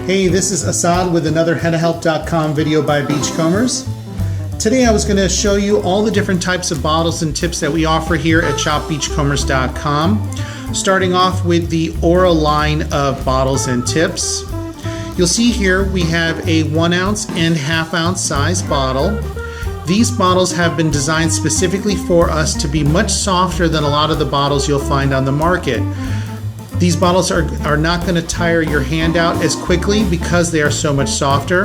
Hey, this is Assad with another HennaHelp.com video by Beachcombers. Today I was going to show you all the different types of bottles and tips that we offer here at shopbeachcombers.com. Starting off with the Aura line of bottles and tips. You'll see here we have a 1 ounce and ½ ounce size bottle. These bottles have been designed specifically for us to be much softer than a lot of the bottles you'll find on the market. These bottles are not going to tire your hand out as quickly because they are so much softer.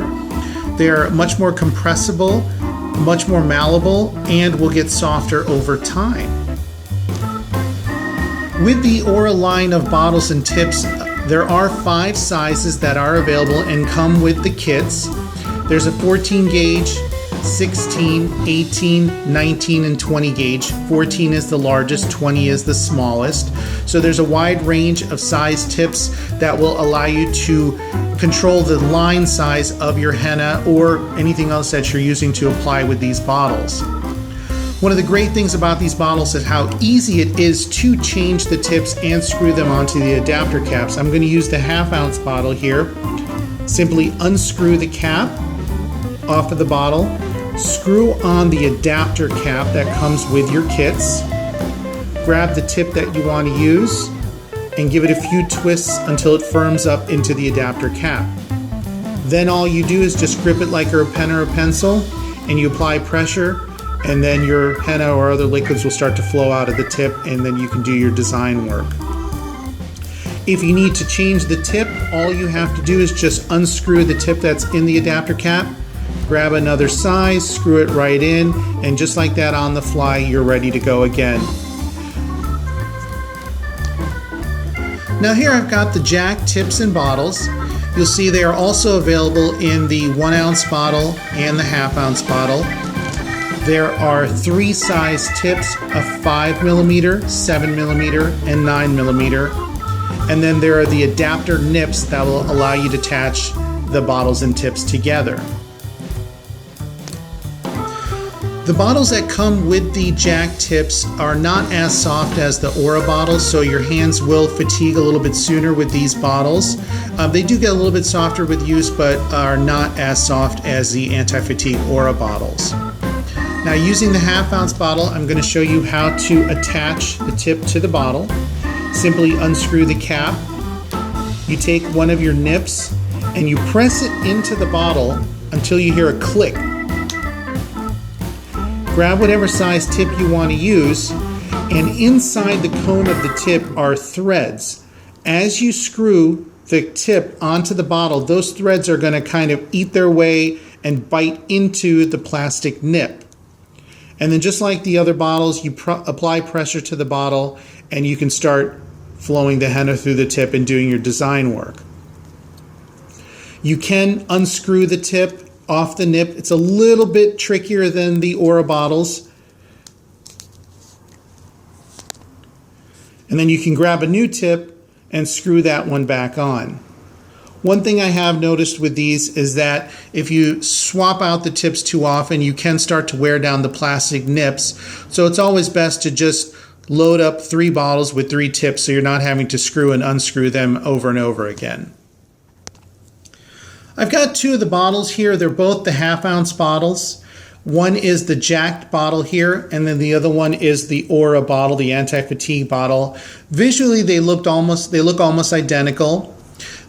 They are much more compressible, much more malleable, and will get softer over time. With the Aura line of bottles and tips, there are 5 sizes that are available and come with the kits. There's a 14 gauge, 16, 18, 19, and 20 gauge. 14 is the largest, 20 is the smallest. So there's a wide range of size tips that will allow you to control the line size of your henna or anything else that you're using to apply with these bottles. One of the great things about these bottles is how easy it is to change the tips and screw them onto the adapter caps. I'm going to use the ½ ounce bottle here. Simply unscrew the cap off of the bottle. Screw on the adapter cap that comes with your kits. Grab the tip that you want to use and give it a few twists until it firms up into the adapter cap. Then all you do is just grip it like a pen or a pencil and you apply pressure, and then your henna or other liquids will start to flow out of the tip, and then you can do your design work. If you need to change the tip, all you have to do is just unscrew the tip that's in the adapter cap, grab another size, screw it right in, and just like that on the fly, you're ready to go again. Now here I've got the Jack tips and bottles. You'll see they are also available in the 1 ounce bottle and the ½ ounce bottle. There are 3 size tips, a 5mm, 7mm, and 9mm. And then there are the adapter nips that will allow you to attach the bottles and tips together. The bottles that come with the Jack tips are not as soft as the Aura bottles, so your hands will fatigue a little bit sooner with these bottles. They do get a little bit softer with use, but are not as soft as the anti-fatigue Aura bottles. Now, using the ½ ounce bottle, I'm going to show you how to attach the tip to the bottle. Simply unscrew the cap. You take one of your nips and you press it into the bottle until you hear a click. Grab whatever size tip you want to use, and inside the cone of the tip are threads. As you screw the tip onto the bottle, those threads are going to kind of eat their way and bite into the plastic nip. And then just like the other bottles, you apply pressure to the bottle and you can start flowing the henna through the tip and doing your design work. You can unscrew the tip off the nip. It's a little bit trickier than the Aura bottles. And then you can grab a new tip and screw that one back on. One thing I have noticed with these is that if you swap out the tips too often, you can start to wear down the plastic nips. So it's always best to just load up 3 bottles with 3 tips so you're not having to screw and unscrew them over and over again. I've got 2 of the bottles here. They're both the ½ ounce bottles. One is the Jack bottle here, and then the other one is the Aura bottle, the anti-fatigue bottle. Visually, they look almost identical.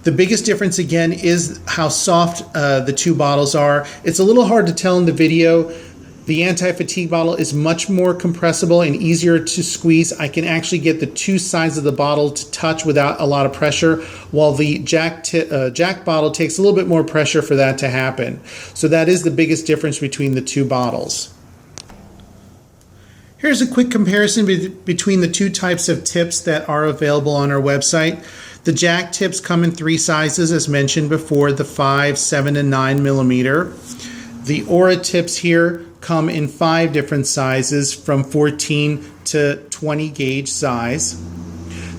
The biggest difference again is how soft the 2 bottles are. It's a little hard to tell in the video. The anti-fatigue bottle is much more compressible and easier to squeeze. I can actually get the 2 sides of the bottle to touch without a lot of pressure, while the Jack bottle takes a little bit more pressure for that to happen. So that is the biggest difference between the 2 bottles. Here's a quick comparison between the 2 types of tips that are available on our website. The Jack tips come in 3 sizes, as mentioned before, the 5, 7, and 9mm. The Aura tips here come in 5 different sizes, from 14 to 20 gauge size.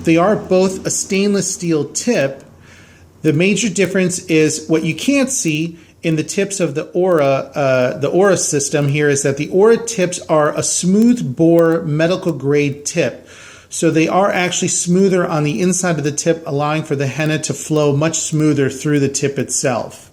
They are both a stainless steel tip. The major difference is what you can't see in the tips of the Aura system here is that the Aura tips are a smooth bore medical grade tip. So they are actually smoother on the inside of the tip, allowing for the henna to flow much smoother through the tip itself.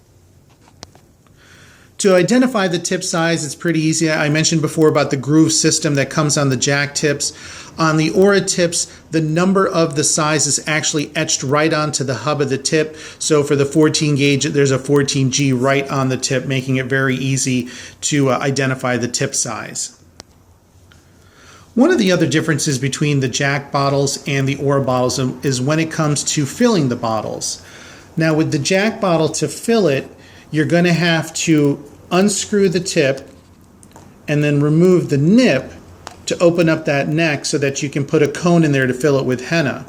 To identify the tip size, it's pretty easy. I mentioned before about the groove system that comes on the jack tips. On the Aura tips, the number of the size is actually etched right onto the hub of the tip. So for the 14 gauge, there's a 14G right on the tip, making it very easy to identify the tip size. One of the other differences between the jack bottles and the Aura bottles is when it comes to filling the bottles. Now with the jack bottle, to fill it, you're going to have to unscrew the tip and then remove the nip to open up that neck so that you can put a cone in there to fill it with henna.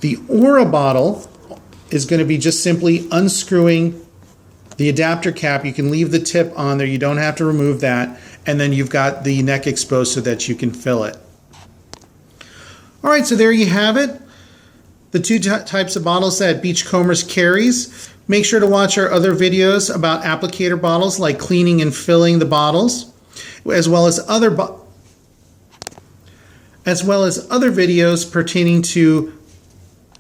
The Aura bottle is going to be just simply unscrewing the adapter cap. You can leave the tip on there, you don't have to remove that, and then you've got the neck exposed so that you can fill it. All right, so there you have it. The two types of bottles that Beachcombers carries. Make sure to watch our other videos about applicator bottles, like cleaning and filling the bottles, as well as other videos pertaining to